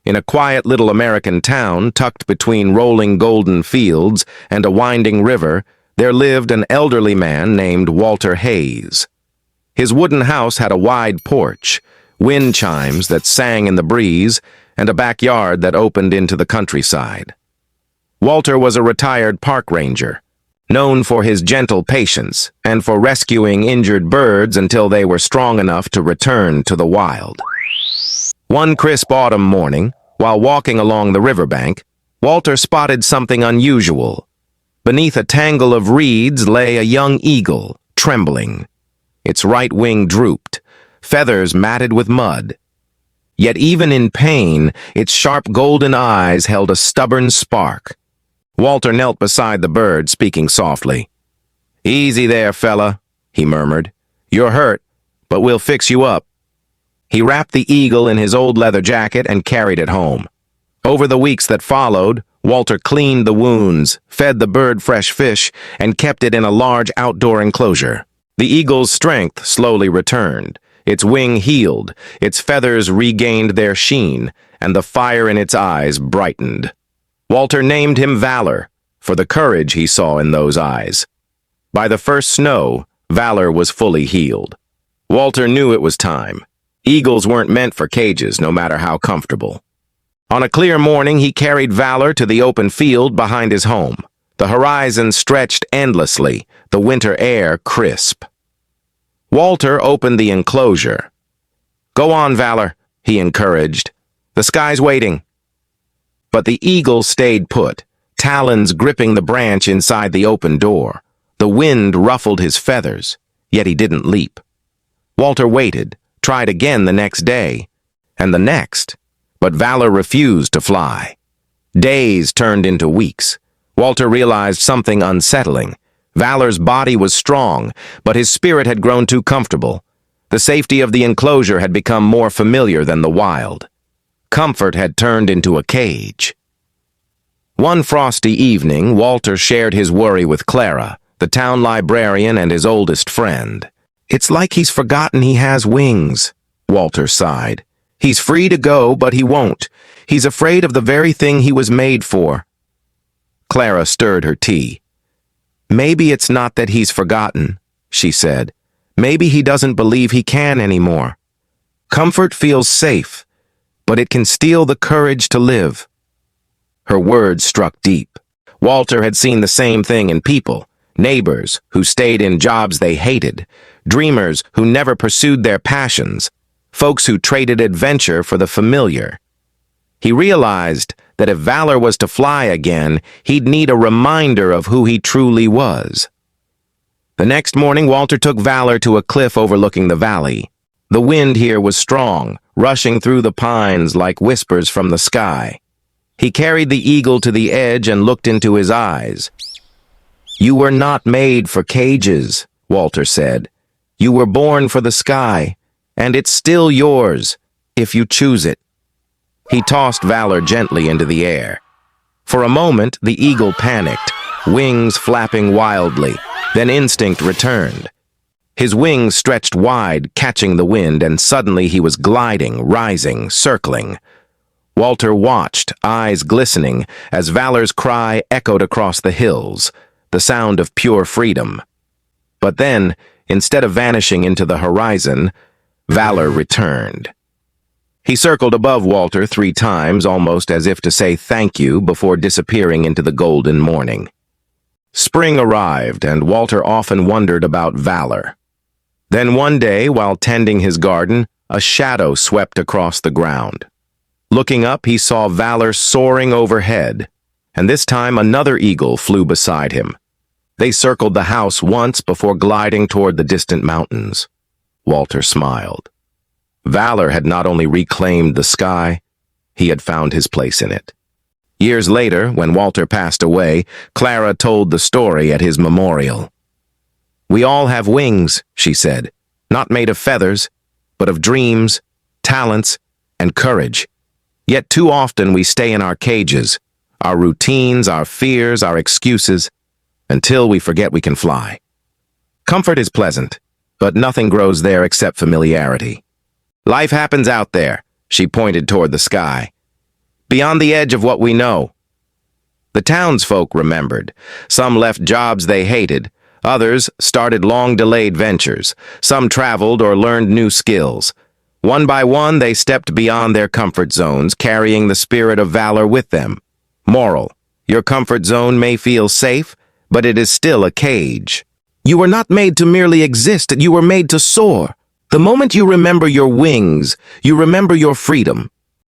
In a quiet little American town tucked between rolling golden fields and a winding river, there lived an elderly man named Walter Hayes. His wooden house had a wide porch, wind chimes that sang in the breeze, and a backyard that opened into the countryside. Walter was a retired park ranger, known for his gentle patience and for rescuing injured birds until they were strong enough to return to the wild. One crisp autumn morning, while walking along the riverbank, Walter spotted something unusual. Beneath a tangle of reeds lay a young eagle, trembling. Its right wing drooped, feathers matted with mud. Yet even in pain, its sharp golden eyes held a stubborn spark. Walter knelt beside the bird, speaking softly. "Easy there, fella," he murmured. "You're hurt, but we'll fix you up." He wrapped the eagle in his old leather jacket and carried it home. Over the weeks that followed, Walter cleaned the wounds, fed the bird fresh fish, and kept it in a large outdoor enclosure. The eagle's strength slowly returned. Its wing healed, its feathers regained their sheen, and the fire in its eyes brightened. Walter named him Valor, for the courage he saw in those eyes. By the first snow, Valor was fully healed. Walter knew it was time. Eagles weren't meant for cages, no matter how comfortable. On a clear morning, he carried Valor to the open field behind his home. The horizon stretched endlessly, the winter air crisp. Walter opened the enclosure. "Go on, Valor," he encouraged. "The sky's waiting." But the eagle stayed put, talons gripping the branch inside the open door. The wind ruffled his feathers, yet he didn't leap. Walter waited, tried again the next day, and the next, but Valor refused to fly. Days turned into weeks. Walter realized something unsettling. Valor's body was strong, but his spirit had grown too comfortable. The safety of the enclosure had become more familiar than the wild. Comfort had turned into a cage. One frosty evening, Walter shared his worry with Clara, the town librarian and his oldest friend. "It's like he's forgotten he has wings," Walter sighed. "He's free to go, but he won't. He's afraid of the very thing he was made for." Clara stirred her tea. "Maybe it's not that he's forgotten," she said. "Maybe he doesn't believe he can anymore. Comfort feels safe, but it can steal the courage to live." Her words struck deep. Walter had seen the same thing in people. Neighbors who stayed in jobs they hated, dreamers who never pursued their passions, folks who traded adventure for the familiar. He realized that if Valor was to fly again, he'd need a reminder of who he truly was. The next morning, Walter took Valor to a cliff overlooking the valley. The wind here was strong, rushing through the pines like whispers from the sky. He carried the eagle to the edge and looked into his eyes. "You were not made for cages," Walter said. "You were born for the sky, and it's still yours, if you choose it." He tossed Valor gently into the air. For a moment, the eagle panicked, wings flapping wildly. Then instinct returned. His wings stretched wide, catching the wind, and suddenly he was gliding, rising, circling. Walter watched, eyes glistening, as Valor's cry echoed across the hills, the sound of pure freedom. But then, instead of vanishing into the horizon, Valor returned. He circled above Walter 3 times, almost as if to say thank you, before disappearing into the golden morning. Spring arrived, and Walter often wondered about Valor. Then one day, while tending his garden, a shadow swept across the ground. Looking up, he saw Valor soaring overhead, and this time another eagle flew beside him. They circled the house once before gliding toward the distant mountains. Walter smiled. Valor had not only reclaimed the sky, he had found his place in it. Years later, when Walter passed away, Clara told the story at his memorial. "We all have wings," she said, "not made of feathers, but of dreams, talents, and courage. Yet too often we stay in our cages, our routines, our fears, our excuses, until we forget we can fly. Comfort is pleasant, but nothing grows there except familiarity. Life happens out there," she pointed toward the sky. beyond the edge of what we know. The townsfolk remembered. Some left jobs they hated. Others started long-delayed ventures. Some traveled or learned new skills. One by one, they stepped beyond their comfort zones, carrying the spirit of valor with them. Moral: your comfort zone may feel safe, but it is still a cage. You were not made to merely exist, you were made to soar. The moment you remember your wings, you remember your freedom.